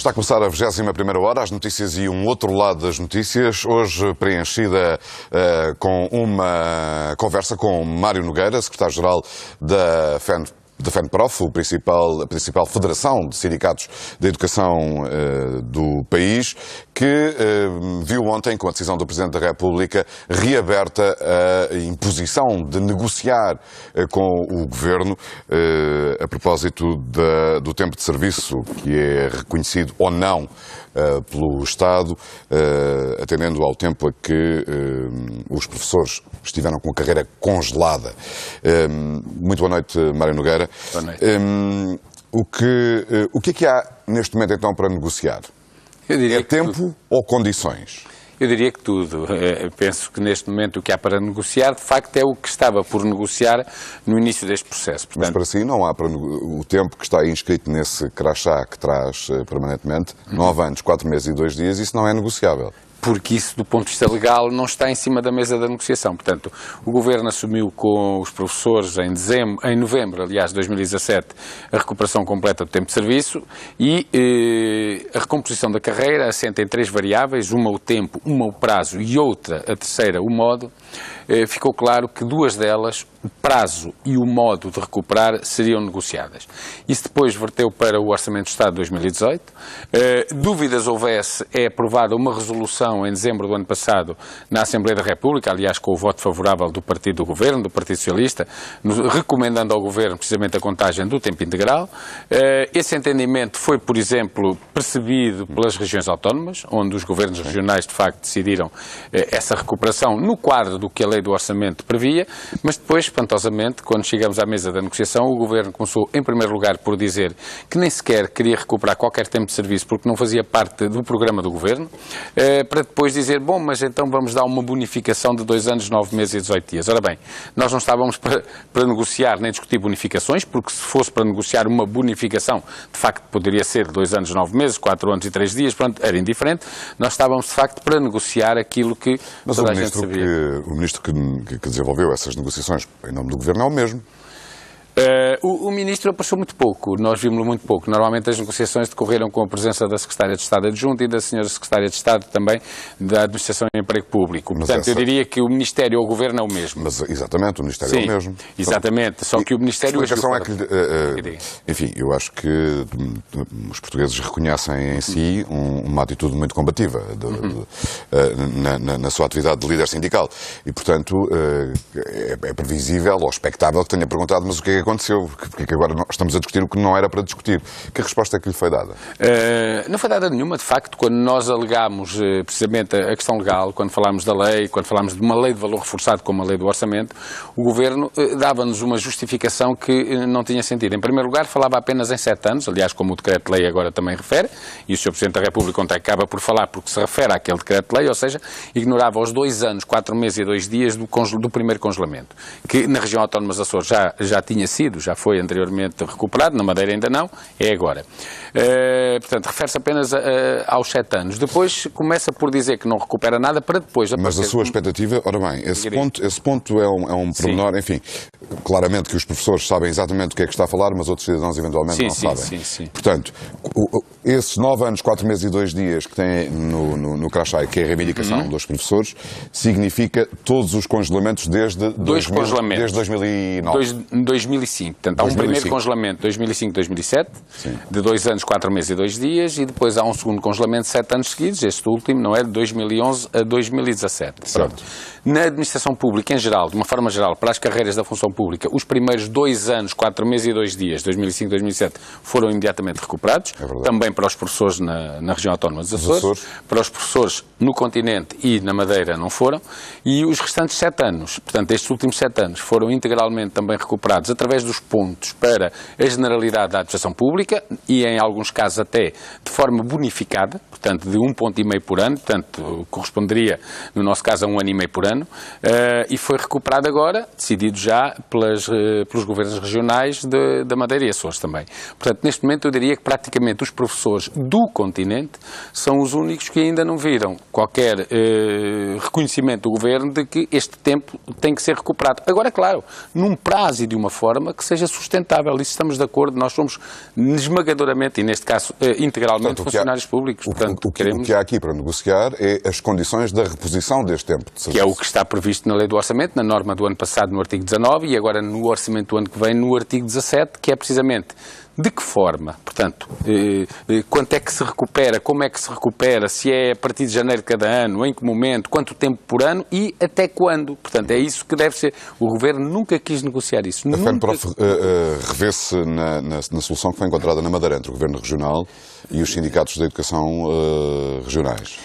Está a começar a 21ª hora, as notícias e um outro lado das notícias, hoje preenchida com uma conversa com Mário Nogueira, secretário-geral da FENPROF, a principal federação de sindicatos de educação do país, que viu ontem, com a decisão do Presidente da República, reaberta a imposição de negociar com o Governo a propósito do tempo de serviço, que é reconhecido ou não pelo Estado, atendendo ao tempo a que os professores estiveram com a carreira congelada. Muito boa noite, Mário Nogueira. Boa noite. O que é que há neste momento então para negociar? É tempo ou condições? Eu diria que tudo. Penso que neste momento o que há para negociar, de facto, é o que estava por negociar no início deste processo. Portanto, mas para si não há o tempo que está inscrito nesse crachá que traz permanentemente, 9 anos, 4 meses e 2 dias, isso não é negociável. Porque isso, do ponto de vista legal, não está em cima da mesa da negociação. Portanto, o Governo assumiu com os professores em novembro, de 2017, a recuperação completa do tempo de serviço e a recomposição da carreira assenta em 3 variáveis, uma o tempo, uma o prazo e outra, a terceira, o modo. Ficou claro que 2 delas, o prazo e o modo de recuperar, seriam negociadas. Isso depois verteu para o Orçamento de Estado de 2018. Dúvidas houvesse, é aprovada uma resolução em dezembro do ano passado na Assembleia da República, aliás com o voto favorável do Partido do Governo, do Partido Socialista, recomendando ao Governo precisamente a contagem do tempo integral. Esse entendimento foi, por exemplo, percebido pelas regiões autónomas, onde os governos regionais de facto decidiram essa recuperação no quadro do que a lei do orçamento previa, mas depois, espantosamente, quando chegamos à mesa da negociação, o Governo começou, em primeiro lugar, por dizer que nem sequer queria recuperar qualquer tempo de serviço porque não fazia parte do programa do Governo, para depois dizer, bom, mas então vamos dar uma bonificação de 2 anos, 9 meses e 18 dias. Ora bem, nós não estávamos para negociar nem discutir bonificações, porque se fosse para negociar uma bonificação, de facto poderia ser 2 anos, 9 meses, 4 anos e 3 dias, pronto, era indiferente. Nós estávamos, de facto, para negociar aquilo que toda a gente sabia. O ministro que desenvolveu essas negociações em nome do Governo é o mesmo. O Ministro apareceu muito pouco, nós vimos-lo muito pouco. Normalmente as negociações decorreram com a presença da Secretária de Estado Adjunta e da Senhora Secretária de Estado também da Administração e Emprego Público. Portanto, eu diria que o Ministério ou o Governo é o mesmo. Mas, exatamente, o Ministério é o mesmo. Exatamente, só que o Ministério... A explicação é que, enfim, eu acho que os portugueses reconhecem em si uma atitude muito combativa na sua atividade de líder sindical. E, portanto, é previsível ou expectável que tenha perguntado, mas o que é que aconteceu? Porque é que agora estamos a discutir o que não era para discutir? Que resposta é que lhe foi dada? Não foi dada nenhuma, de facto, quando nós alegámos precisamente a questão legal, quando falámos da lei, quando falámos de uma lei de valor reforçado como a lei do orçamento, o Governo dava-nos uma justificação que não tinha sentido. Em primeiro lugar, falava apenas em 7 anos, aliás, como o Decreto-Lei agora também refere, e o Sr. Presidente da República ontem acaba por falar porque se refere àquele Decreto-Lei, ou seja, ignorava os 2 anos, 4 meses e 2 dias do primeiro congelamento, que na região autónoma dos Açores já tinha sido, já foi anteriormente recuperado, na Madeira ainda não, é agora. Portanto, refere-se apenas aos 7 anos. Depois começa por dizer que não recupera nada para depois... Mas a sua expectativa, ora bem, esse ponto é um pormenor, enfim, claramente que os professores sabem exatamente o que é que está a falar, mas outros cidadãos eventualmente não sabem. Sim. Portanto, esses 9 anos, 4 meses e 2 dias que tem no crachá, que é a reivindicação dos professores, significa todos os congelamentos desde 2009. 2005. Portanto, há um primeiro congelamento, 2005-2007, de 2 anos, 4 meses e 2 dias, e depois há um segundo congelamento de 7 anos seguidos, este último, não é, de 2011 a 2017. Pronto. Na administração pública, em geral, de uma forma geral, para as carreiras da função pública, os primeiros 2 anos, 4 meses e 2 dias, 2005-2007, foram imediatamente recuperados, também para os professores na região autónoma dos Açores, para os professores no continente e na Madeira não foram, e os restantes 7 anos, portanto, estes últimos 7 anos, foram integralmente também recuperados através dos pontos para a generalidade da administração pública e, em alguns casos, até de forma bonificada, portanto, de 1,5 ponto por ano, portanto, corresponderia, no nosso caso, a 1 ano e meio por ano, e foi recuperado agora, decidido já pelos governos regionais da Madeira e Açores também. Portanto, neste momento, eu diria que praticamente os professores do continente são os únicos que ainda não viram qualquer reconhecimento do Governo de que este tempo tem que ser recuperado. Agora, claro, num prazo e de uma forma forma que seja sustentável. Isso estamos de acordo, nós somos esmagadoramente, e neste caso integralmente, funcionários públicos. O que há aqui para negociar é as condições da reposição deste tempo de serviço. Que é o que está previsto na lei do orçamento, na norma do ano passado no artigo 19 e agora no orçamento do ano que vem no artigo 17, que é precisamente de que forma, portanto, quanto é que se recupera, como é que se recupera, se é a partir de janeiro de cada ano, em que momento, quanto tempo por ano e até quando. Portanto, é isso que deve ser. O Governo nunca quis negociar isso. A FENPROF revê-se na solução que foi encontrada na Madeira entre o Governo Regional e os sindicatos da educação regionais.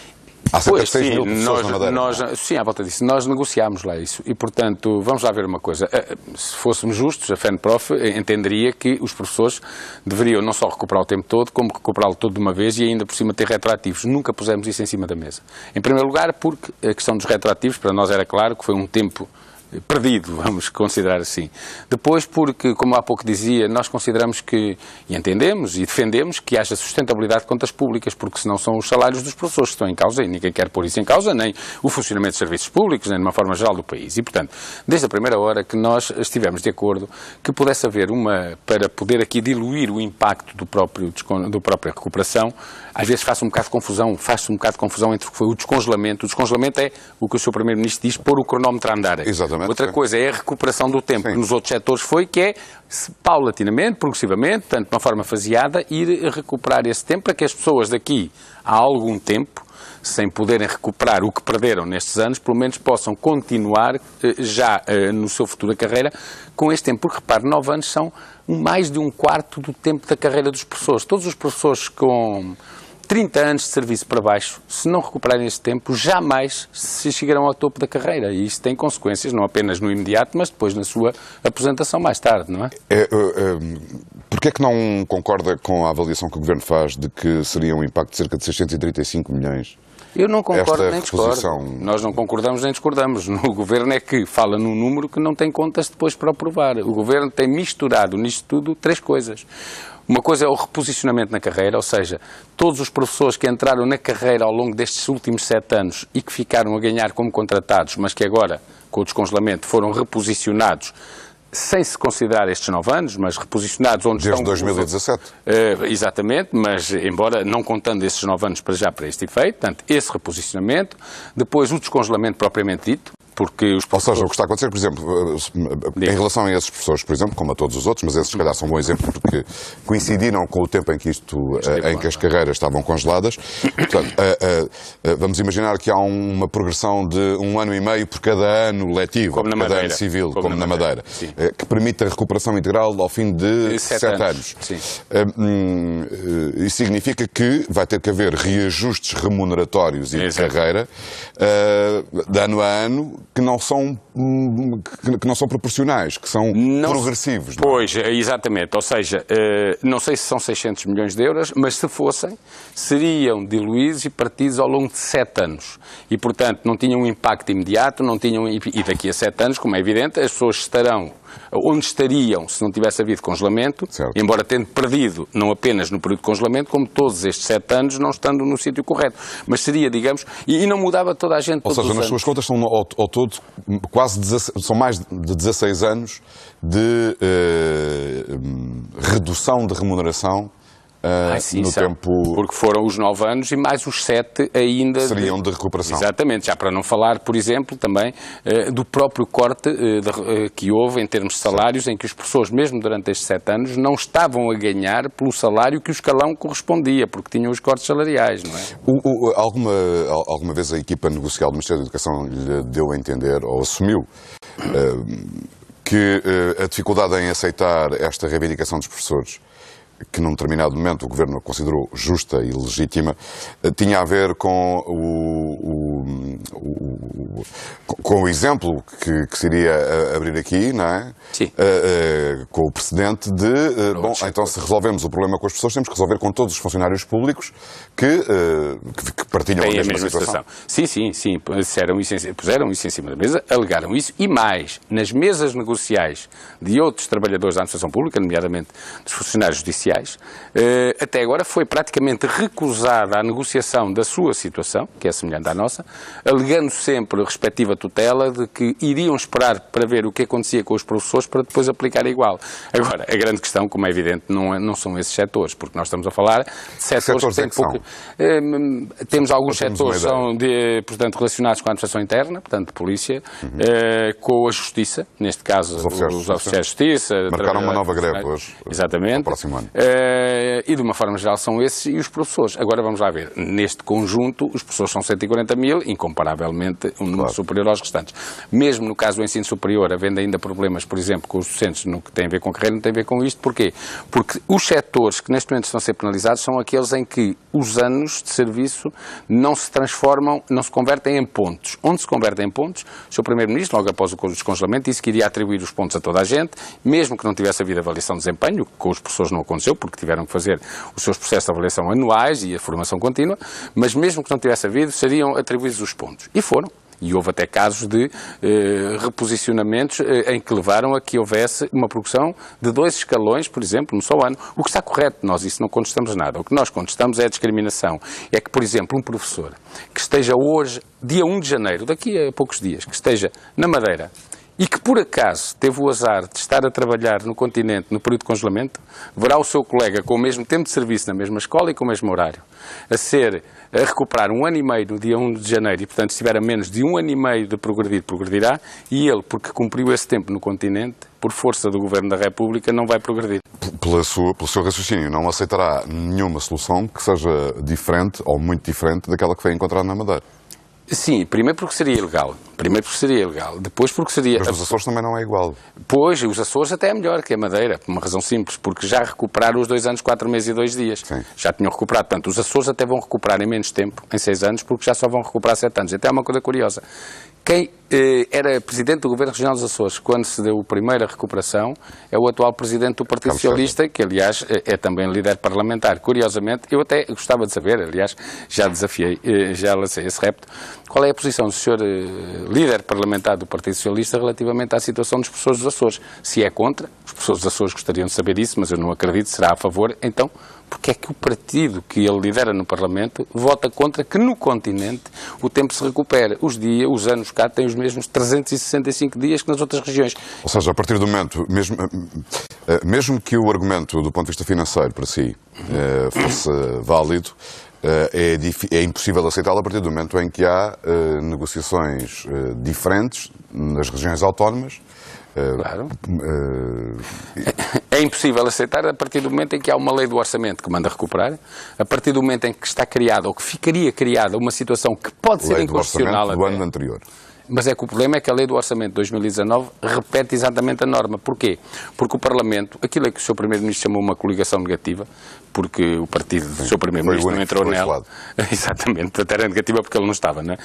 Há cerca de 6 mil pessoas na Madeira. Sim, à volta disso. Nós negociámos lá isso e, portanto, vamos lá ver uma coisa. Se fôssemos justos, a FENPROF entenderia que os professores deveriam não só recuperar o tempo todo, como recuperá-lo todo de uma vez e ainda por cima ter retroativos. Nunca pusemos isso em cima da mesa. Em primeiro lugar, porque a questão dos retroativos, para nós era claro que foi um tempo perdido, vamos considerar assim. Depois, porque, como há pouco dizia, nós consideramos que, e entendemos e defendemos que haja sustentabilidade de contas públicas, porque senão são os salários dos professores que estão em causa e ninguém quer pôr isso em causa, nem o funcionamento de serviços públicos, nem de uma forma geral do país. E, portanto, desde a primeira hora que nós estivemos de acordo que pudesse haver para poder aqui diluir o impacto do própria recuperação, às vezes faz-se um bocado de confusão entre o que foi o descongelamento. O descongelamento é o que o Sr. Primeiro-Ministro diz, pôr o cronómetro a andar. Exatamente. Outra coisa é a recuperação do tempo, que nos outros setores que é, paulatinamente, progressivamente, portanto, de uma forma faseada, ir recuperar esse tempo para que as pessoas daqui a algum tempo, sem poderem recuperar o que perderam nestes anos, pelo menos possam continuar já no seu futuro da carreira com este tempo. Porque, repare, 9 anos são mais de um quarto do tempo da carreira dos professores. Todos os professores com 30 anos de serviço para baixo, se não recuperarem esse tempo, jamais se chegarão ao topo da carreira. E isso tem consequências, não apenas no imediato, mas depois na sua aposentação mais tarde, não é? Porquê é que não concorda com a avaliação que o Governo faz de que seria um impacto de cerca de 635 milhões? Eu não concordo nem discordo. Nós não concordamos nem discordamos. O Governo é que fala num número que não tem contas depois para o provar. O Governo tem misturado nisto tudo 3 coisas. Uma coisa é o reposicionamento na carreira, ou seja, todos os professores que entraram na carreira ao longo destes últimos 7 anos e que ficaram a ganhar como contratados, mas que agora, com o descongelamento, foram reposicionados sem se considerar estes 9 anos, mas reposicionados onde Desde estão... 2017. Exatamente, mas embora não contando esses 9 anos para já para este efeito, portanto, esse reposicionamento, depois o descongelamento propriamente dito, porque os professores... Ou seja, o que está a acontecer, por exemplo, em relação a esses professores, por exemplo, como a todos os outros, mas esses se calhar são um bom exemplo porque coincidiram com o tempo em que as carreiras estavam congeladas. Portanto, vamos imaginar que há uma progressão de 1 ano e meio por cada ano letivo, como cada ano civil, como na Madeira, que permite a recuperação integral ao fim de 7 anos. Isso significa que vai ter que haver reajustes remuneratórios e de carreira de ano a ano que não são proporcionais, que são progressivos. Não é? Pois, exatamente. Ou seja, não sei se são 600 milhões de euros, mas se fossem, seriam diluídos e partidos ao longo de 7 anos. E, portanto, não tinham um impacto imediato, e daqui a 7 anos, como é evidente, as pessoas estarão onde estariam se não tivesse havido congelamento, certo, embora tendo perdido, não apenas no período de congelamento, como todos estes 7 anos não estando no sítio correto. Mas seria, digamos, e não mudava toda a gente. Ou seja, nas suas contas são ao todo são mais de 16 anos de redução de remuneração no tempo... Porque foram os 9 anos e mais os 7 ainda... Seriam de recuperação. Exatamente, já para não falar, por exemplo, também do próprio corte que houve em termos de salários, em que os professores, mesmo durante estes 7 anos, não estavam a ganhar pelo salário que o escalão correspondia, porque tinham os cortes salariais, não é? Alguma vez a equipa negocial do Ministério da Educação lhe deu a entender, ou assumiu, que a dificuldade em aceitar esta reivindicação dos professores, que num determinado momento o Governo considerou justa e legítima, tinha a ver com o exemplo que se iria abrir aqui, não é? Sim. Com o precedente de, então se resolvemos o problema com as pessoas, temos que resolver com todos os funcionários públicos que partilham a mesma situação. Sim. Puseram isso em cima da mesa, alegaram isso e mais, nas mesas negociais de outros trabalhadores da administração pública, nomeadamente dos funcionários judiciais, oficiais. Até agora foi praticamente recusada a negociação da sua situação, que é semelhante à nossa, alegando sempre a respectiva tutela de que iriam esperar para ver o que acontecia com os professores para depois aplicar igual. Agora, a grande questão, como é evidente, não são esses setores, porque nós estamos a falar de setores que têm pouco... Temos alguns setores que são, portanto, relacionados com a administração interna, portanto, polícia, com a justiça, neste caso os oficiais de justiça. Marcaram uma nova greve hoje. Exatamente. No próximo ano. E de uma forma geral são esses e os professores. Agora vamos lá ver. Neste conjunto, os professores são 140 mil, incomparavelmente um número superior aos restantes. Mesmo no caso do ensino superior, havendo ainda problemas, por exemplo, com os docentes no que tem a ver com carreira, não tem a ver com isto. Porquê? Porque os setores que neste momento estão a ser penalizados são aqueles em que os anos de serviço não se transformam, não se convertem em pontos. Onde se convertem em pontos, o Sr. Primeiro-Ministro, logo após o descongelamento, disse que iria atribuir os pontos a toda a gente, mesmo que não tivesse havido avaliação de desempenho, que com os professores não aconteceu, porque tiveram que fazer os seus processos de avaliação anuais e a formação contínua, mas mesmo que não tivesse havido, seriam atribuídos os pontos. E foram. E houve até casos de reposicionamentos em que levaram a que houvesse uma progressão de 2 escalões, por exemplo, no só ano. O que está correto, nós isso não contestamos nada. O que nós contestamos é a discriminação. É que, por exemplo, um professor que esteja hoje, dia 1 de janeiro, daqui a poucos dias, que esteja na Madeira, e que por acaso teve o azar de estar a trabalhar no continente no período de congelamento, verá o seu colega com o mesmo tempo de serviço na mesma escola e com o mesmo horário, a recuperar 1 ano e meio no dia 1 de janeiro e, portanto, se tiver a menos de 1 ano e meio de progredir, progredirá, e ele, porque cumpriu esse tempo no continente, por força do Governo da República, não vai progredir. Pelo seu raciocínio, não aceitará nenhuma solução que seja diferente ou muito diferente daquela que foi encontrada na Madeira? Sim, primeiro porque seria ilegal. Depois porque seria... Mas os Açores também não é igual. Pois, os Açores até é melhor que a Madeira, por uma razão simples, porque já recuperaram os 2 anos, 4 meses e 2 dias. Sim. Já tinham recuperado. Portanto, os Açores até vão recuperar em menos tempo, em 6 anos, porque já só vão recuperar 7 anos. Até é uma coisa curiosa. Quem era presidente do Governo Regional dos Açores quando se deu a primeira recuperação é o atual presidente do Partido Socialista, que aliás é também líder parlamentar. Curiosamente, eu até gostava de saber, aliás, já desafiei, já lancei esse repto, qual é a posição do senhor líder parlamentar do Partido Socialista relativamente à situação dos professores dos Açores. Se é contra, os professores dos Açores gostariam de saber isso, mas eu não acredito, será a favor, então... Porque é que o partido que ele lidera no Parlamento vota contra que no continente o tempo se recupere. Os anos cá têm os mesmos 365 dias que nas outras regiões. Ou seja, a partir do momento, mesmo que o argumento do ponto de vista financeiro para si fosse válido, é impossível aceitá-lo a partir do momento em que há negociações diferentes nas regiões autónomas. Claro. É impossível aceitar a partir do momento em que há uma lei do orçamento que manda recuperar, a partir do momento em que está criada ou que ficaria criada uma situação que pode ser inconstitucional do ano anterior. Mas é que o problema é que a lei do orçamento de 2019 repete exatamente a norma. Porquê? Porque o Parlamento, aquilo é que o Sr. Primeiro-Ministro chamou uma coligação negativa, porque o partido do Sr. Primeiro-Ministro não entrou nela. Exatamente, até era negativa porque ele não estava, não é?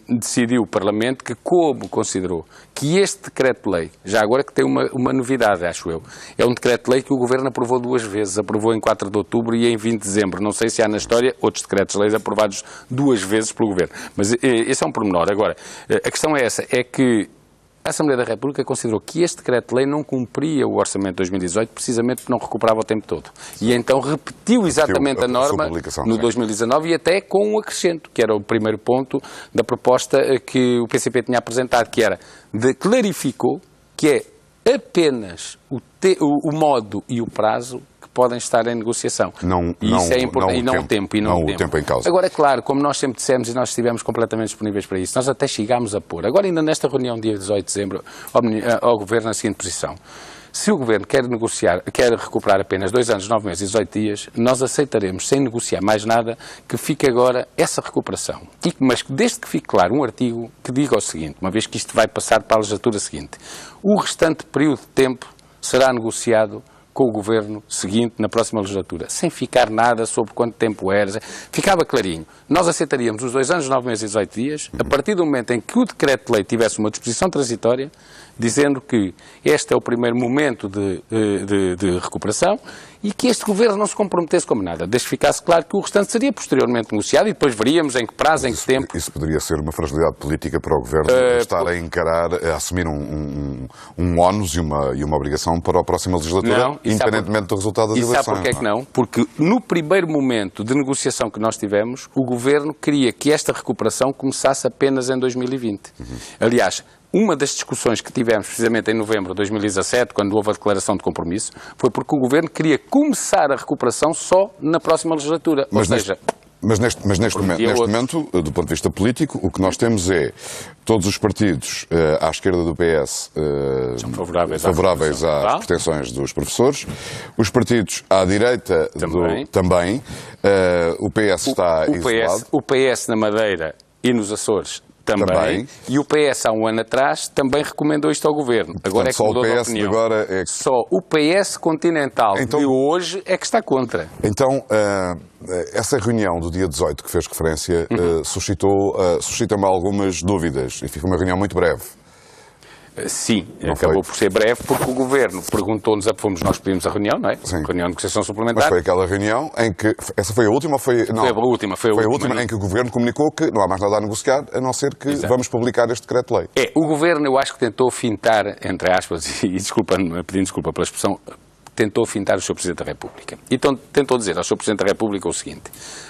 Decidiu o Parlamento que, como considerou que este decreto-lei, já agora que tem uma novidade, acho eu, é um decreto-lei que o Governo aprovou 2 vezes, aprovou em 4 de outubro e em 20 de dezembro. Não sei se há na história outros decretos-leis aprovados 2 vezes pelo Governo. Mas esse é um pormenor. Agora, a questão é essa, é que a Assembleia da República considerou que este decreto-lei não cumpria o orçamento de 2018 precisamente porque não recuperava o tempo todo. E então repetiu exatamente a norma no 2019 e até com um acrescento, que era o primeiro ponto da proposta que o PCP tinha apresentado, que era, clarificou que é apenas o modo e o prazo podem estar em negociação. Isso é importante. Não o tempo em causa. Agora, é claro, como nós sempre dissemos e nós estivemos completamente disponíveis para isso, nós até chegámos a pôr, agora ainda nesta reunião, dia 18 de dezembro, ao Governo a seguinte posição. Se o Governo quer recuperar apenas 2 anos, 9 meses e 18 dias, nós aceitaremos, sem negociar mais nada, que fique agora essa recuperação. Mas desde que fique claro um artigo que diga o seguinte, uma vez que isto vai passar para a legislatura seguinte, o restante período de tempo será negociado com o Governo seguinte, na próxima legislatura, sem ficar nada sobre quanto tempo era. Ficava clarinho. Nós aceitaríamos os 2 anos, 9 meses e 18 dias, a partir do momento em que o decreto-lei tivesse uma disposição transitória, dizendo que este é o primeiro momento de recuperação e que este Governo não se comprometesse com nada. Desde que ficasse claro que o restante seria posteriormente negociado e depois veríamos em que prazo, em que tempo. Isso poderia ser uma fragilidade política para o Governo estar a encarar, a assumir um ónus e uma obrigação para a próxima legislatura, não, independentemente do resultado das eleições. E sabe porquê é que não? Porque no primeiro momento de negociação que nós tivemos, o Governo queria que esta recuperação começasse apenas em 2020. Aliás, uma das discussões que tivemos precisamente em novembro de 2017, quando houve a declaração de compromisso, foi porque o Governo queria começar a recuperação só na próxima legislatura. Mas neste momento, do ponto de vista político, o que nós temos é todos os partidos à esquerda do PS são favoráveis às pretensões dos professores, os partidos à direita também. O PS está isolado. O PS na Madeira e nos Açores também. E o PS, há um ano atrás, também recomendou isto ao Governo. Agora é que mudou de opinião. Só o PS continental de hoje é que está contra. Então, essa reunião do dia 18 que fez referência suscita-me algumas dúvidas. Enfim, foi uma reunião muito breve. Sim, acabou por ser breve, porque o Governo perguntou-nos, fomos nós que pedimos a reunião, não é? Sim. Reunião de negociação suplementar. Mas foi aquela reunião em que... Essa foi a última ou foi... Não, foi a última em que o Governo comunicou que não há mais nada a negociar, a não ser que vamos publicar este decreto-lei. O Governo, eu acho que tentou fintar, entre aspas, e pedindo desculpa pela expressão, tentou fintar o Sr. Presidente da República. Então tentou dizer ao Sr. Presidente da República o seguinte: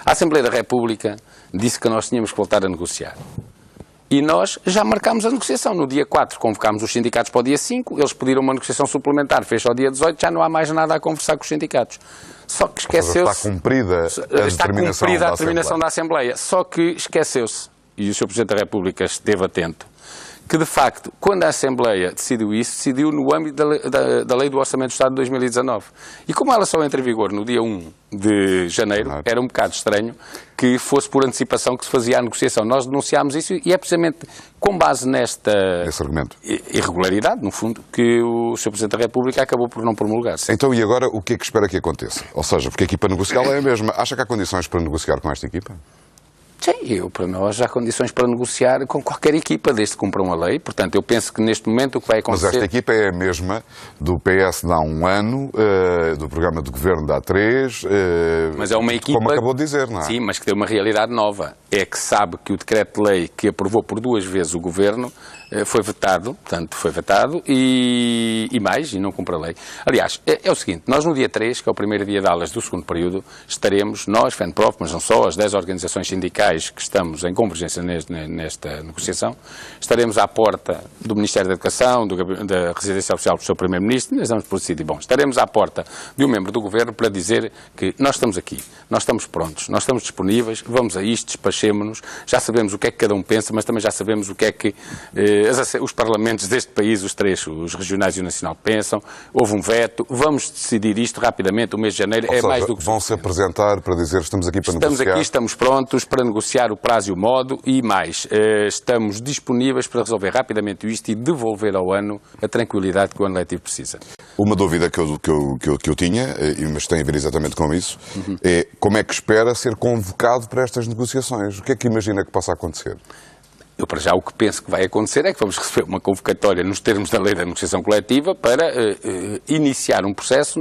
a Assembleia da República disse que nós tínhamos que voltar a negociar. E nós já marcámos a negociação. No dia 4 convocámos os sindicatos para o dia 5, eles pediram uma negociação suplementar, fez ao dia 18, já não há mais nada a conversar com os sindicatos. Só que esqueceu-se... Está cumprida a determinação da Assembleia. Só que esqueceu-se, e o Sr. Presidente da República esteve atento, que de facto, quando a Assembleia decidiu isso, decidiu no âmbito da Lei do Orçamento do Estado de 2019. E como ela só entra em vigor no dia 1 de janeiro, era um bocado estranho que fosse por antecipação que se fazia a negociação. Nós denunciámos isso e é precisamente com base nesta irregularidade, no fundo, que o Sr. Presidente da República acabou por não promulgar-se. Então, e agora o que é que espera que aconteça? Ou seja, porque a equipa negocial é a mesma. Acha que há condições para negociar com esta equipa? Sim, para nós há condições para negociar com qualquer equipa, desde que cumpram a lei. Portanto, eu penso que neste momento o que vai acontecer... Mas esta equipa é a mesma do PS de há um ano, do programa de governo de há 3... mas é uma equipa... Como acabou de dizer, não é? Sim, mas que tem uma realidade nova. É que sabe que o decreto-lei que aprovou por 2 vezes o Governo foi vetado, e não cumpre a lei. Aliás, é o seguinte, nós no dia 3, que é o primeiro dia de aulas do segundo período, estaremos, nós, FENPROF, mas não só, as 10 organizações sindicais que estamos em convergência nesta negociação, estaremos à porta do Ministério da Educação, da Residência Oficial do Sr. Primeiro-Ministro, nós vamos decidir, estaremos à porta de um membro do Governo para dizer que nós estamos aqui, nós estamos prontos, nós estamos disponíveis, vamos a isto, despachemo-nos, já sabemos o que é que cada um pensa, mas também já sabemos o que é que os parlamentos deste país, os 3, os regionais e o nacional, pensam. Houve um veto, vamos decidir isto rapidamente, o mês de janeiro é mais do que... Vão-se apresentar para dizer estamos aqui para negociar? Estamos aqui, estamos prontos para negociar o prazo e o modo e mais, estamos disponíveis para resolver rapidamente isto e devolver ao ano a tranquilidade que o ano letivo precisa. Uma dúvida que eu tinha, mas tem a ver exatamente com isso, é como é que espera ser convocado para estas negociações? O que é que imagina que possa acontecer? Eu, para já, o que penso que vai acontecer é que vamos receber uma convocatória nos termos da Lei da Negociação Coletiva para iniciar um processo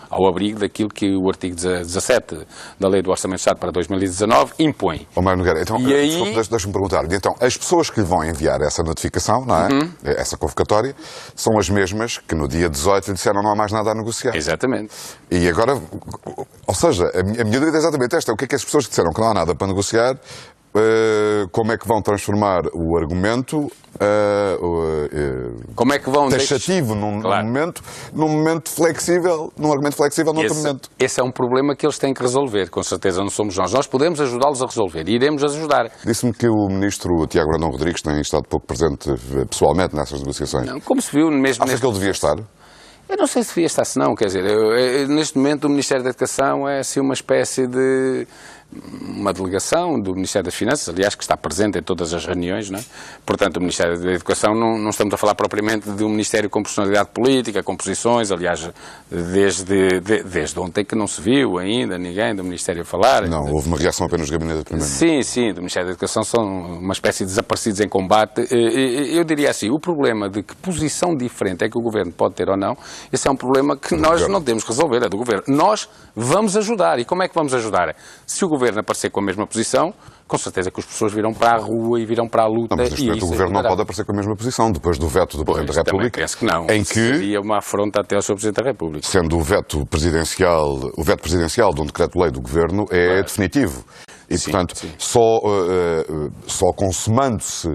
ao abrigo daquilo que o artigo 17 da Lei do Orçamento do Estado para 2019 impõe. Mário Nogueira, então, deixa-me perguntar-lhe, então, as pessoas que lhe vão enviar essa notificação, não é? Essa convocatória, são as mesmas que no dia 18 lhe disseram não há mais nada a negociar. Exatamente. E agora, ou seja, a minha dúvida é exatamente esta, o que é que as pessoas que disseram que não há nada para negociar, como é que vão transformar o argumento como é que vão taxativo num momento flexível, num argumento flexível noutro momento? Esse é um problema que eles têm que resolver, com certeza não somos nós. Nós podemos ajudá-los a resolver e iremos ajudar. Disse-me que o ministro Tiago Brandão Rodrigues tem estado pouco presente pessoalmente nessas negociações. Não, como se viu mesmo... Acha que ele devia estar? Eu não sei se devia estar, se não, quer dizer, neste momento o Ministério da Educação é assim uma espécie de uma delegação do Ministério das Finanças, aliás, que está presente em todas as reuniões, não é? Portanto, o Ministério da Educação não estamos a falar propriamente de um Ministério com personalidade política, com posições, aliás, desde ontem que não se viu ainda ninguém do Ministério a falar. Não, houve uma reação apenas do Gabinete do Primeiro-Ministro. Sim, do Ministério da Educação são uma espécie de desaparecidos em combate. Eu diria assim, o problema de que posição diferente é que o Governo pode ter ou não, esse é um problema que nós não temos que resolver, é do Governo. Nós vamos ajudar. E como é que vamos ajudar? Se o Governo aparecer com a mesma posição, com certeza que as pessoas virão para a rua e virão para a luta. Não, mas neste momento o Governo não pode aparecer com a mesma posição, depois do veto do Presidente da República. Penso que não. Em que seria uma afronta até ao Sr. Presidente da República. Sendo o veto presidencial de um decreto-lei do Governo é definitivo. E, portanto, só consumando-se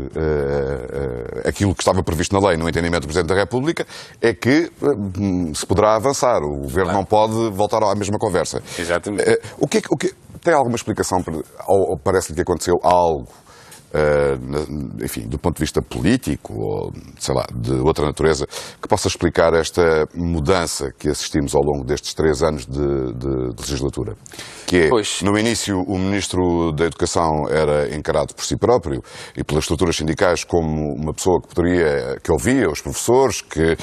aquilo que estava previsto na lei no entendimento do Presidente da República é que se poderá avançar. O Governo não pode voltar à mesma conversa. Exatamente. Tem alguma explicação, ou parece-lhe que aconteceu algo, enfim, do ponto de vista político ou, sei lá, de outra natureza, que possa explicar esta mudança que assistimos ao longo destes 3 anos de legislatura? Que é, no início, o Ministro da Educação era encarado por si próprio e pelas estruturas sindicais como uma pessoa que ouvia os professores, que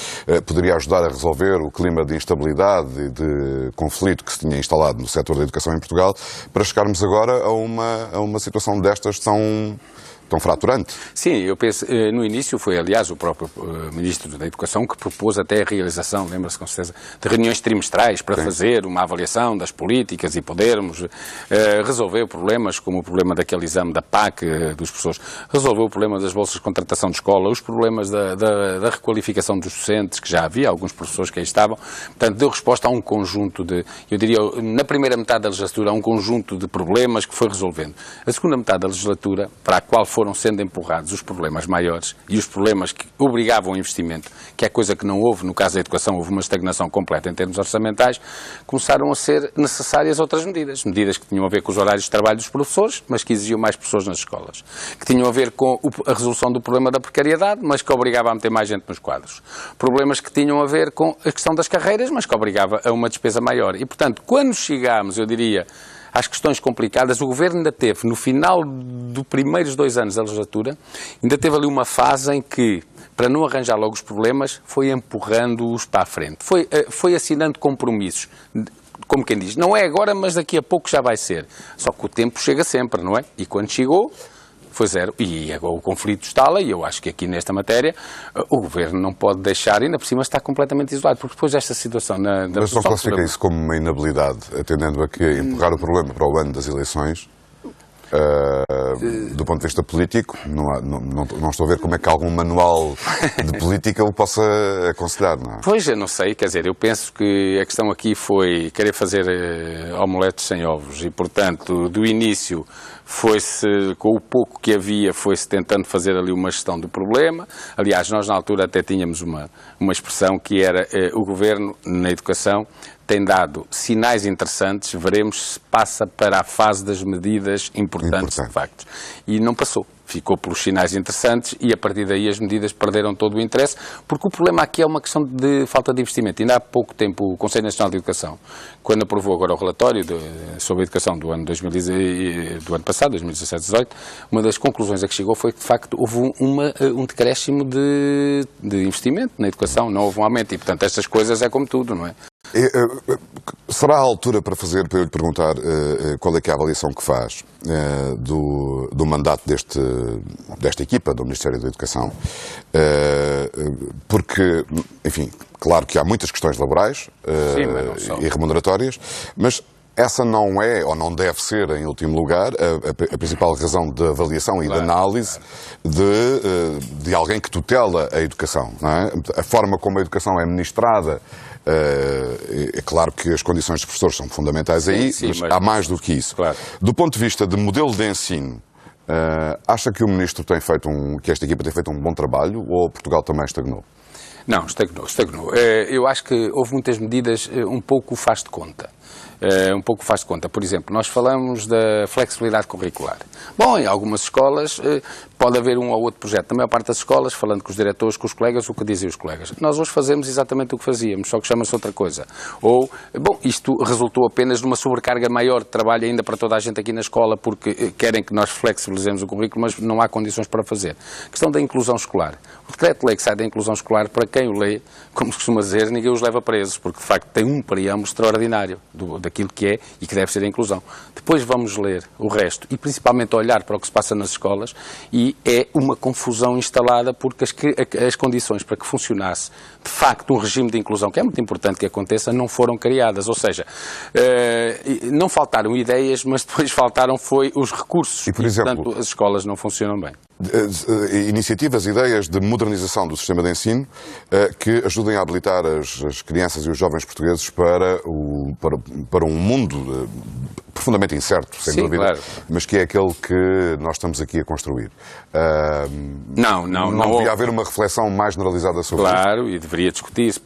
poderia ajudar a resolver o clima de instabilidade e de conflito que se tinha instalado no setor da educação em Portugal, para chegarmos agora a uma situação destas tão fraturante. Sim, eu penso, no início foi, aliás, o próprio Ministro da Educação que propôs até a realização, lembra-se com certeza, de reuniões trimestrais para fazer uma avaliação das políticas e podermos resolver problemas como o problema daquele exame da PAC dos professores, resolver o problema das bolsas de contratação de escola, os problemas da requalificação dos docentes, que já havia alguns professores que aí estavam, portanto, deu resposta a um conjunto eu diria, na primeira metade da legislatura, a um conjunto de problemas que foi resolvendo. A segunda metade da legislatura, para a qual foram sendo empurrados os problemas maiores e os problemas que obrigavam o investimento, que é coisa que não houve, no caso da educação houve uma estagnação completa em termos orçamentais, começaram a ser necessárias outras medidas. Medidas que tinham a ver com os horários de trabalho dos professores, mas que exigiam mais professores nas escolas. Que tinham a ver com a resolução do problema da precariedade, mas que obrigava a meter mais gente nos quadros. Problemas que tinham a ver com a questão das carreiras, mas que obrigava a uma despesa maior. E, portanto, quando chegámos, eu diria, às questões complicadas, o Governo ainda teve, no final dos primeiros 2 anos da legislatura, ainda teve ali uma fase em que, para não arranjar logo os problemas, foi empurrando-os para a frente. Foi assinando compromissos. Como quem diz, não é agora, mas daqui a pouco já vai ser. Só que o tempo chega sempre, não é? E quando chegou, foi zero. E agora o conflito está lá, e eu acho que aqui nesta matéria o Governo não pode deixar, ainda por cima está completamente isolado, porque depois desta situação... Mas não classifica isso como uma inabilidade, atendendo a que empurrar o problema para o ano das eleições? Do ponto de vista político, não estou a ver como é que algum manual de política o possa aconselhar, não é? Pois, eu não sei, quer dizer, eu penso que a questão aqui foi querer fazer omeletes sem ovos e, portanto, do início foi-se, com o pouco que havia, foi-se tentando fazer ali uma gestão do problema. Aliás, nós na altura até tínhamos uma expressão que era o Governo, na educação, tem dado sinais interessantes, veremos se passa para a fase das medidas importantes, de facto. E não passou. Ficou pelos sinais interessantes e, a partir daí, as medidas perderam todo o interesse, porque o problema aqui é uma questão de falta de investimento. Ainda há pouco tempo, o Conselho Nacional de Educação, quando aprovou agora o relatório sobre a educação do ano passado, 2017-18, uma das conclusões a que chegou foi que, de facto, houve um decréscimo de investimento na educação, não houve um aumento. E, portanto, estas coisas é como tudo, não é? Será a altura para eu lhe perguntar qual é que é a avaliação que faz do mandato desta equipa do Ministério da Educação, porque, enfim, claro que há muitas questões laborais e remuneratórias, mas essa não é, ou não deve ser, em último lugar, a principal razão de avaliação e de análise de alguém que tutela a educação, não é? A forma como a educação é ministrada, é claro que as condições dos professores são fundamentais mas há mais do que isso. Claro. Do ponto de vista de modelo de ensino, acha que o Ministro que esta equipa tem feito um bom trabalho, ou Portugal também estagnou? Não, estagnou. Eu acho que houve muitas medidas, um pouco faz de conta. um pouco faz de conta. Por exemplo, nós falamos da flexibilidade curricular. Bom, em algumas escolas pode haver um ou outro projeto. Na maior parte das escolas, falando com os diretores, com os colegas, o que dizem os colegas. Nós hoje fazemos exatamente o que fazíamos, só que chama-se outra coisa. Ou, bom, isto resultou apenas numa sobrecarga maior de trabalho ainda para toda a gente aqui na escola, porque querem que nós flexibilizemos o currículo, mas não há condições para fazer. A questão da inclusão escolar. O decreto-lei que sai da inclusão escolar, para quem o lê, como se costuma dizer, ninguém os leva presos, porque de facto tem um preâmbulo extraordinário daquilo que é e que deve ser a inclusão. Depois vamos ler o resto e principalmente olhar para o que se passa nas escolas e é uma confusão instalada porque as condições para que funcionasse de facto um regime de inclusão, que é muito importante que aconteça, não foram criadas. Ou seja, não faltaram ideias, mas depois faltaram foi os recursos. E, por exemplo, portanto, as escolas não funcionam bem. Iniciativas, ideias de modernização do sistema de ensino que ajudem a habilitar as crianças e os jovens portugueses para um mundo profundamente incerto, sem dúvida, claro, mas que é aquele que nós estamos aqui a construir. Não devia haver uma reflexão mais generalizada sobre isso? Claro, e deveria discutir-se,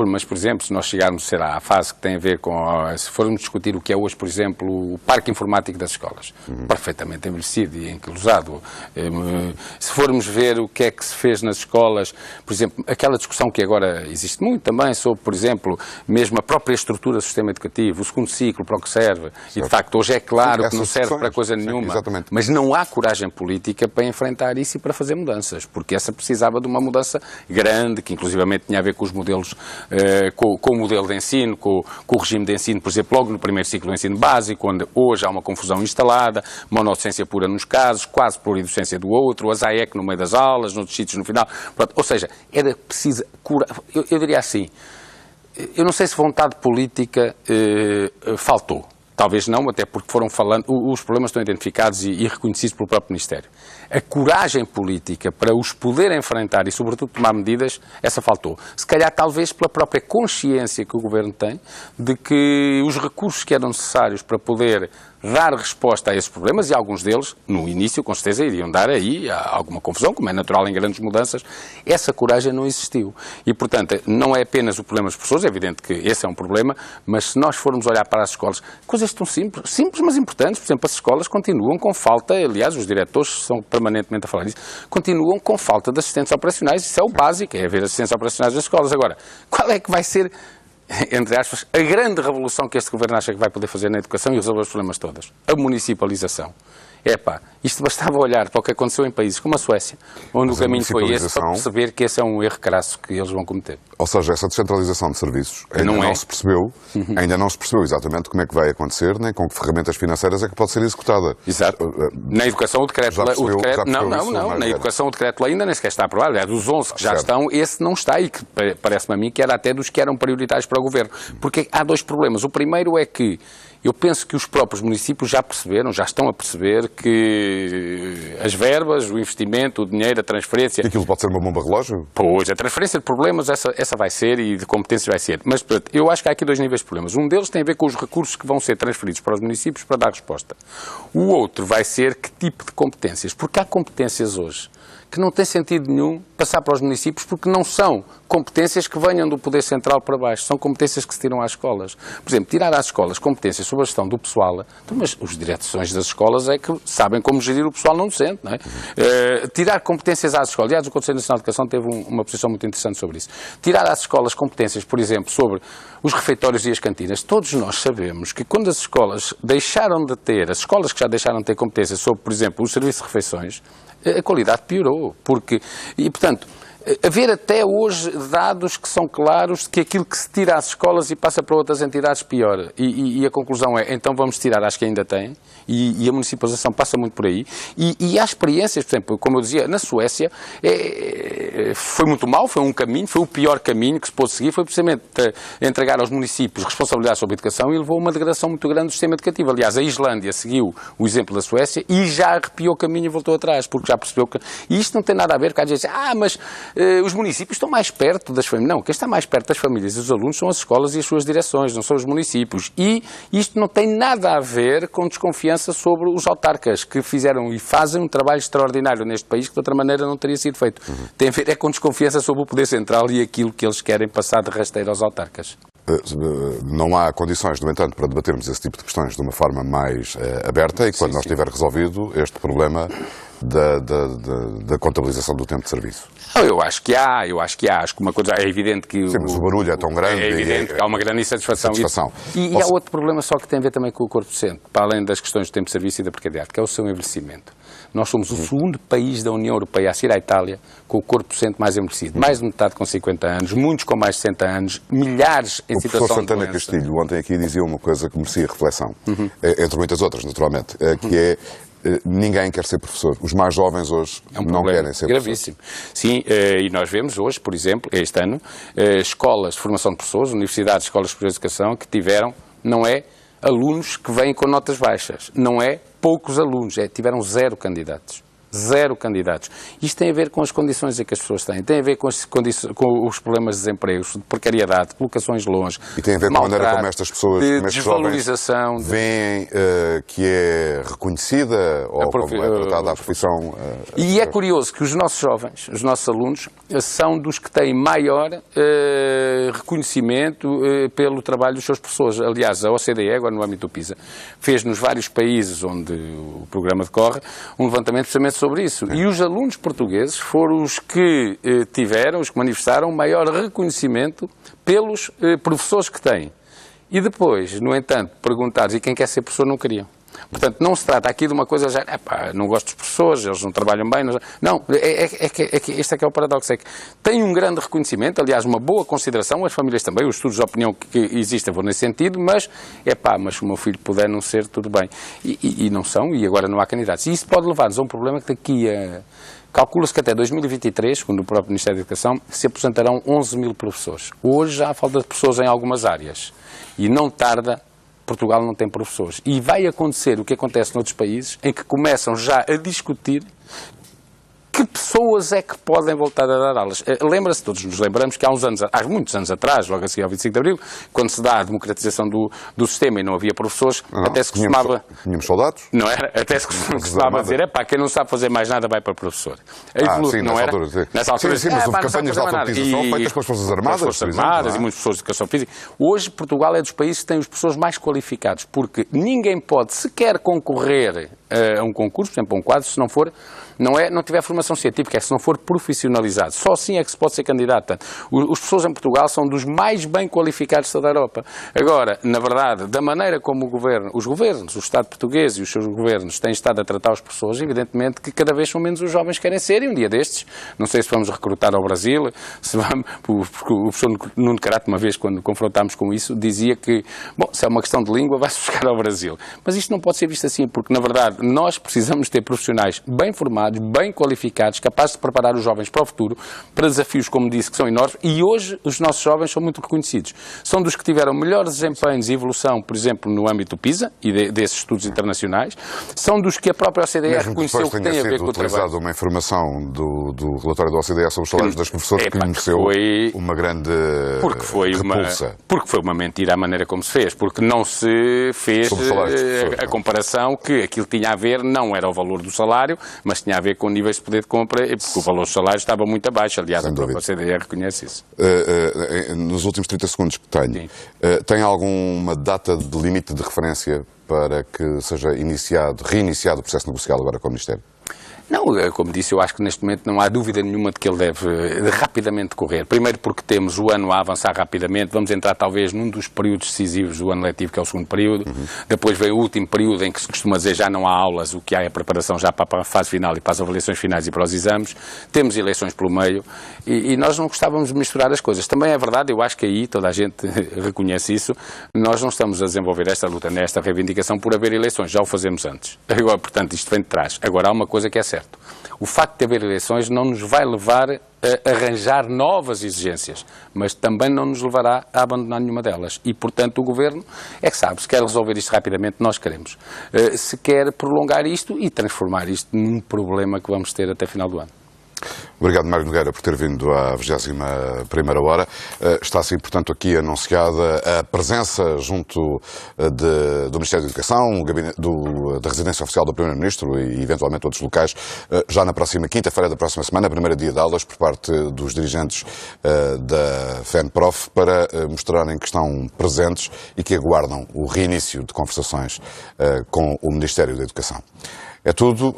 mas, por exemplo, se nós chegarmos, à fase que tem a ver com, se formos discutir o que é hoje, por exemplo, o parque informático das escolas, perfeitamente envelhecido e enclosado, se formos ver o que é que se fez nas escolas, por exemplo, aquela discussão que agora existe muito também sobre, por exemplo, mesmo a própria estrutura do sistema educativo, o segundo ciclo, para o que serve, certo. E de facto hoje é claro que não serve para coisa nenhuma, sim, mas não há coragem política para enfrentar isso e para fazer mudanças, porque essa precisava de uma mudança grande, que inclusivamente tinha a ver com os modelos, com o modelo de ensino, com o regime de ensino, por exemplo, logo no primeiro ciclo do ensino básico, onde hoje há uma confusão instalada, monodocência pura nos casos, quase pluridocência do outro, as AEC no meio das aulas, noutros sítios no final, pronto. Ou seja, era preciso eu diria assim, eu não sei se vontade política faltou. Talvez não, até porque foram falando, os problemas estão identificados e reconhecidos pelo próprio Ministério. A coragem política para os poder enfrentar e, sobretudo, tomar medidas, essa faltou. Se calhar, talvez, pela própria consciência que o Governo tem de que os recursos que eram necessários para poder dar resposta a esses problemas, e alguns deles, no início, com certeza, iriam dar aí alguma confusão, como é natural em grandes mudanças, essa coragem não existiu. E, portanto, não é apenas o problema das pessoas, é evidente que esse é um problema, mas se nós formos olhar para as escolas, coisas tão simples, mas importantes, por exemplo, as escolas continuam com falta, aliás, os diretores são permanentemente a falar disso, continuam com falta de assistentes operacionais, isso é o básico, é haver assistentes operacionais nas escolas. Agora, qual é que vai ser, entre aspas, a grande revolução que este Governo acha que vai poder fazer na educação e resolver os problemas todos? A municipalização. Isto bastava olhar para o que aconteceu em países como a Suécia, onde o caminho foi esse, para perceber que esse é um erro crasso que eles vão cometer. Ou seja, essa descentralização de serviços ainda não se percebeu exatamente como é que vai acontecer, nem com que ferramentas financeiras é que pode ser executada. Exato. Na educação o decreto... Na educação o decreto-lei ainda nem sequer está aprovado. Aliás, dos 11 que já estão, esse não está, e que parece-me a mim que era até dos que eram prioritários para o Governo. Porque há dois problemas. O primeiro é que eu penso que os próprios municípios já estão a perceber que as verbas, o investimento, o dinheiro, a transferência... E aquilo pode ser uma bomba relógio? Pois, a transferência de problemas, essa vai ser, e de competências vai ser. Mas, portanto, eu acho que há aqui dois níveis de problemas. Um deles tem a ver com os recursos que vão ser transferidos para os municípios para dar resposta. O outro vai ser que tipo de competências. Porque há competências hoje que não tem sentido nenhum passar para os municípios, porque não são competências que venham do poder central para baixo, são competências que se tiram às escolas. Por exemplo, tirar às escolas competências sobre a gestão do pessoal, mas os direções das escolas é que sabem como gerir o pessoal não docente, não é? Tirar competências às escolas, aliás, o Conselho Nacional de Educação teve uma posição muito interessante sobre isso. Tirar às escolas competências, por exemplo, sobre os refeitórios e as cantinas. Todos nós sabemos que quando as escolas deixaram de ter, as escolas que já deixaram de ter competências sobre, por exemplo, o serviço de refeições, a qualidade piorou, e portanto, haver até hoje dados que são claros de que aquilo que se tira às escolas e passa para outras entidades piora, e a conclusão é, então vamos tirar às que ainda têm, e a municipalização passa muito por aí, e há experiências, por exemplo, como eu dizia, na Suécia, foi muito mal, foi um caminho, foi o pior caminho que se pôde seguir, foi precisamente entregar aos municípios responsabilidade sobre a educação e levou a uma degradação muito grande do sistema educativo. Aliás, a Islândia seguiu o exemplo da Suécia e já arrepiou o caminho e voltou atrás, porque já percebeu que... E isto não tem nada a ver com a gente dizer, mas os municípios estão mais perto das famílias. Não, quem está mais perto das famílias e dos alunos são as escolas e as suas direções, não são os municípios. E isto não tem nada a ver com desconfiança sobre os autarcas, que fizeram e fazem um trabalho extraordinário neste país que de outra maneira não teria sido feito. Tem a ver com desconfiança sobre o poder central e aquilo que eles querem passar de rasteiro aos autarcas. Não há condições, no entanto, para debatermos esse tipo de questões de uma forma mais aberta e quando nós tiver resolvido este problema da contabilização do tempo de serviço. Eu acho que há. Acho que uma coisa é evidente que... Sim, mas o barulho é tão grande. É evidente que há uma grande insatisfação. E há outro problema só que tem a ver também com o corpo docente, para além das questões do tempo de serviço e da precariedade, que é o seu envelhecimento. Nós somos o segundo país da União Europeia, a seguir à Itália, com o corpo docente mais envelhecido. Mais de metade com 50 anos, muitos com mais de 60 anos, milhares em situação de doença. O professor Santana Castilho ontem aqui dizia uma coisa que merecia reflexão, entre muitas outras, naturalmente, que é ninguém quer ser professor. Os mais jovens hoje não querem ser gravíssimo. Professor. Sim, e nós vemos hoje, por exemplo, este ano, escolas de formação de professores, universidades, escolas superiores de educação, que tiveram, não é alunos que vêm com notas baixas, não é poucos alunos, tiveram 0 candidatos. 0 candidatos. Isto tem a ver com as condições em que as pessoas têm, tem a ver com os problemas de desemprego, de precariedade, de colocações longe. E tem a ver com a maneira como estas pessoas, de desvalorização, veem que é reconhecida ou como é tratada a profissão. E é curioso que os nossos jovens, os nossos alunos, são dos que têm maior reconhecimento pelo trabalho dos seus professores. Aliás, a OCDE, agora no âmbito do PISA, fez nos vários países onde o programa decorre um levantamento precisamente sobre isso. E os alunos portugueses foram os que os que manifestaram maior reconhecimento pelos professores que têm. E depois, no entanto, perguntados, e quem quer ser professor não queriam. Portanto, não se trata aqui de uma coisa já, não gosto dos professores, eles não trabalham bem. Não, este é que é o paradoxo, é que tem um grande reconhecimento, aliás, uma boa consideração, as famílias também, os estudos de opinião que existem vão nesse sentido, mas se o meu filho puder não ser, tudo bem. E não são, e agora não há candidatos. E isso pode levar-nos a um problema que daqui a... Calcula-se que até 2023, segundo o próprio Ministério da Educação, se aposentarão 11 mil professores. Hoje já há falta de professores em algumas áreas. E não tarda... Portugal não tem professores. E vai acontecer o que acontece noutros países, em que começam já a discutir que pessoas é que podem voltar a dar aulas. Lembra-se, todos nos lembramos que há muitos anos atrás, logo a seguir ao 25 de Abril, quando se dá a democratização do sistema e não havia professores, até se costumava... Tínhamos soldados? Não era? Até se costumava dizer, quem não sabe fazer mais nada vai para professor. Sim, não era? Nessa altura, sim, mas houve campanhas de alfabetização feitas pelas Forças Armadas, e muitos professores de educação física. Hoje, Portugal é dos países que tem os professores mais qualificados, porque ninguém pode sequer concorrer a um concurso, por exemplo, a um quadro, se não for... não tiver formação científica, se não for profissionalizado. Só assim é que se pode ser candidato. Os professores em Portugal são dos mais bem qualificados da Europa. Agora, na verdade, da maneira como os governos, o Estado português e os seus governos têm estado a tratar os professores, evidentemente que cada vez são menos os jovens que querem ser, e um dia destes, não sei se vamos recrutar ao Brasil, porque o professor Nuno Carato, uma vez, quando confrontámos com isso, dizia que, se é uma questão de língua, vai-se buscar ao Brasil. Mas isto não pode ser visto assim, porque, na verdade, nós precisamos ter profissionais bem formados, bem qualificados, capazes de preparar os jovens para o futuro, para desafios, como disse, que são enormes, e hoje os nossos jovens são muito reconhecidos. São dos que tiveram melhores desempenhos e evolução, por exemplo, no âmbito do PISA e desses estudos internacionais, são dos que a própria OCDE reconheceu que tem a ver com o trabalho. Utilizado uma informação do relatório da OCDE sobre os salários das professoras que mereceu uma grande repulsa. Porque foi uma mentira a maneira como se fez, porque não se fez a comparação que aquilo tinha a ver, não era o valor do salário, mas tinha a ver com níveis de poder de compra, porque o valor do salário estava muito abaixo. Aliás, a própria OCDE reconhece isso. Nos últimos 30 segundos que tenho, tem alguma data de limite de referência para que seja reiniciado o processo negocial agora com o Ministério? Não, como disse, eu acho que neste momento não há dúvida nenhuma de que ele deve rapidamente correr. Primeiro porque temos o ano a avançar rapidamente, vamos entrar talvez num dos períodos decisivos do ano letivo, que é o segundo período. Depois vem o último período em que se costuma dizer já não há aulas, o que há é a preparação já para a fase final e para as avaliações finais e para os exames. Temos eleições pelo meio e nós não gostávamos de misturar as coisas. Também é verdade, eu acho que aí toda a gente reconhece isso, nós não estamos a desenvolver esta luta, nesta reivindicação por haver eleições, já o fazemos antes. Agora, portanto, isto vem de trás. Agora, há uma coisa que é certa. O facto de haver eleições não nos vai levar a arranjar novas exigências, mas também não nos levará a abandonar nenhuma delas. E, portanto, o Governo é que sabe, se quer resolver isto rapidamente, nós queremos. Se quer prolongar isto e transformar isto num problema que vamos ter até final do ano. Obrigado, Mário Nogueira, por ter vindo à 21ª hora. Está assim, portanto, aqui anunciada a presença junto do Ministério da Educação, da residência oficial do Primeiro-Ministro e, eventualmente, outros locais, já na próxima quinta-feira da próxima semana, primeiro dia de aulas, por parte dos dirigentes da FENPROF, para mostrarem que estão presentes e que aguardam o reinício de conversações com o Ministério da Educação. É tudo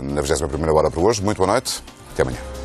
na 21ª hora para hoje. Muito boa noite. Até amanhã.